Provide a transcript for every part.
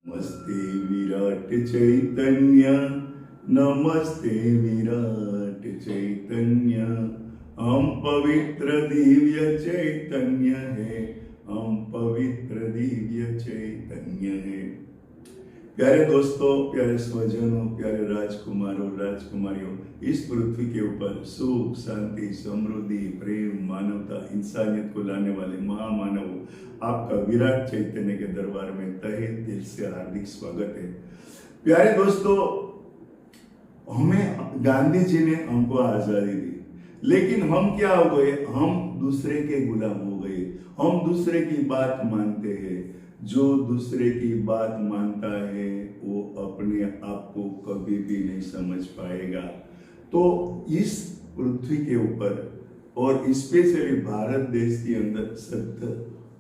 नमस्ते विराट चैतन्य, नमस्ते विराट चैतन्य। हम पवित्र दिव्य चैतन्य है, हम पवित्र दिव्य चैतन्य है। प्यारे दोस्तों, प्यारे स्वजनों, प्यारे राजकुमारों राजकुमारियों, इस पृथ्वी के ऊपर सुख शांति समृद्धि प्रेम मानवता इंसानियत को लाने वाले महामानव आपका विराट चैतन्य के दरबार में तहे दिल से हार्दिक स्वागत है। प्यारे दोस्तों, हमें गांधी जी ने हमको आजादी दी, लेकिन हम क्या हो गए? हम दूसरे के गुलाम हो गए। हम दूसरे की बात मानते हैं। जो दूसरे की बात मानता है वो अपने आप को कभी भी नहीं समझ पाएगा। तो इस पृथ्वी के ऊपर और स्पेशली भारत देश के अंदर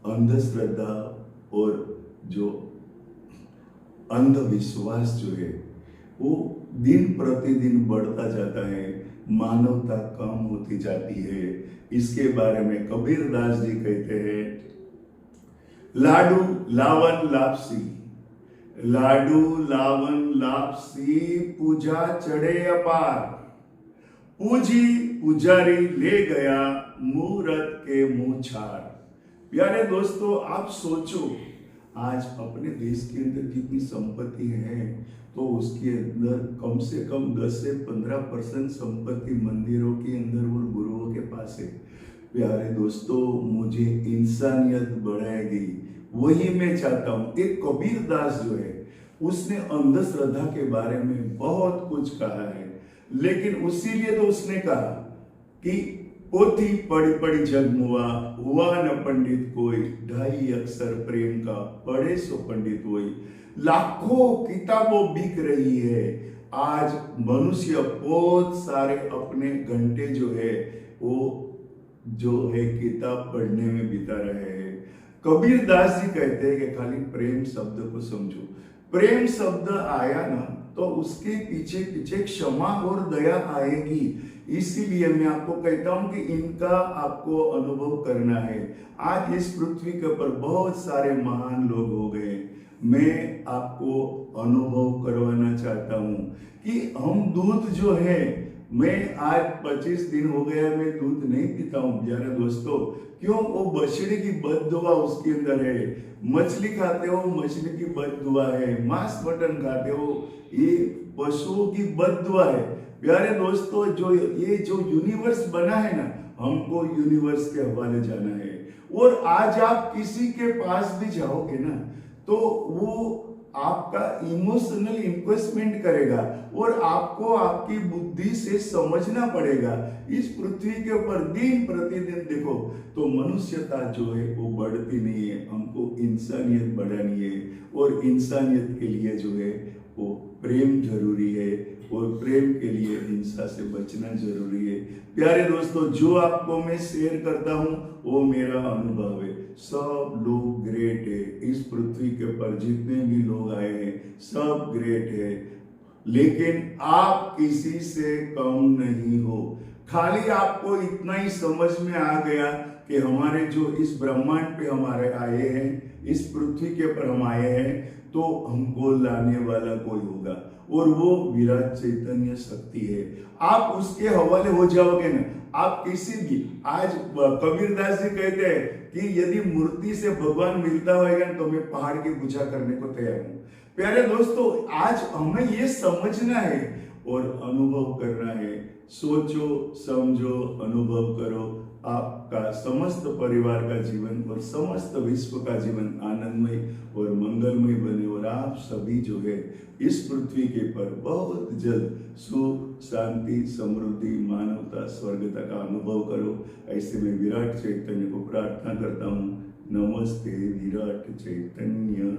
अंधश्रद्धा और जो अंधविश्वास जो है वो दिन प्रतिदिन बढ़ता जाता है, मानवता कम होती जाती है। इसके बारे में कबीर दास जी कहते हैं, लाडू लावन लापसी, लाडू लावन लापसी, पूजा चढ़े अपार, पूजी पुजारी ले गया मूरत के मुंह छाड़। प्यारे दोस्तों, आप सोचो, आज अपने देश के अंदर कितनी संपत्ति है, तो उसके अंदर कम से कम 10 से 15% संपत्ति मंदिरों के अंदर और गुरुओं के पास है। प्यारे दोस्तों, मुझे इंसानियत बढ़ाएगी, वही मैं चाहता हूं। एक कबीर दास जो है उसने अंधश्रद्धा के बारे में बहुत कुछ कहा है, लेकिन उसीलिए तो उसने कहा कि पोथी पढ़ी पढ़ी जगमुआ, हुआ न पंडित कोई, ढाई अक्षर प्रेम का पढ़े सो पंडित होई। लाखों किताबों बिक रही है, आज मनुष्य बहुत सारे अपने घंटे जो है वो जो है किताब पढ़ने में बिता रहे हैं। कबीर दास जी कहते हैं कि खाली प्रेम शब्द को समझो। प्रेम शब्द आया ना तो उसके पीछे पीछे क्षमा और दया आएगी। इसीलिए मैं आपको कहता हूं कि इनका आपको अनुभव करना है। आज इस पृथ्वी के ऊपर बहुत सारे महान लोग हो गए, मैं आपको अनुभव करवाना चाहता हूं कि हम दूध जो है, मैं आज 25 दिन हो गया मैं दूध नहीं पीता हूं। प्यारे दोस्तों, क्यों? वो बछड़े की बददुआ उसके अंदर है। मछली खाते हो, मछली की बददुआ है। मांस मटन खाते हो, ये पशुओं की बददुआ है। प्यारे दोस्तों, जो ये जो यूनिवर्स बना है ना, हमको यूनिवर्स के हवाले जाना है। और आज आप किसी के पास भी जाओगे ना तो वो आपका इमोशनल इन्वेस्टमेंट करेगा और आपको आपकी बुद्धि से समझना पड़ेगा। इस पृथ्वी के ऊपर दिन प्रतिदिन देखो तो मनुष्यता जो है वो बढ़ती नहीं है। हमको इंसानियत बढ़ानी है और इंसानियत के लिए जो है वो प्रेम जरूरी है और प्रेम के लिए हिंसा से बचना जरूरी है। प्यारे दोस्तों, जो आपको मैं शेयर करता हूं वो मेरा अनुभव है। सब लोग ग्रेट है, इस पृथ्वी के ऊपर जितने भी लोग आए हैं सब ग्रेट है, लेकिन आप किसी से कम नहीं हो। खाली आपको इतना ही समझ में आ गया कि हमारे जो इस ब्रह्मांड पे हमारे आए हैं, इस पृथ्वी के ऊपर हम आए हैं, तो हमको लाने वाला कोई होगा और वो विराट चैतन्य शक्ति है। आप उसके हवाले हो जाओगे ना, आप किसी भी, आज कबीर दास जी कहते हैं कि यदि मूर्ति से भगवान मिलता होगा तो मैं पहाड़ की पूजा करने को तैयार हूं। प्यारे दोस्तों, आज हमें ये समझना है और अनुभव करना है। सोचो समझो अनुभव करो, आपका समस्त परिवार का जीवन और समस्त विश्व का जीवन आनंदमय और मंगलमय बने और आप सभी जो है इस पृथ्वी के पर बहुत जल्द सुख शांति समृद्धि मानवता स्वर्गता का अनुभव करो। ऐसे में विराट चैतन्य को प्रार्थना करता हूँ। नमस्ते विराट चैतन्य।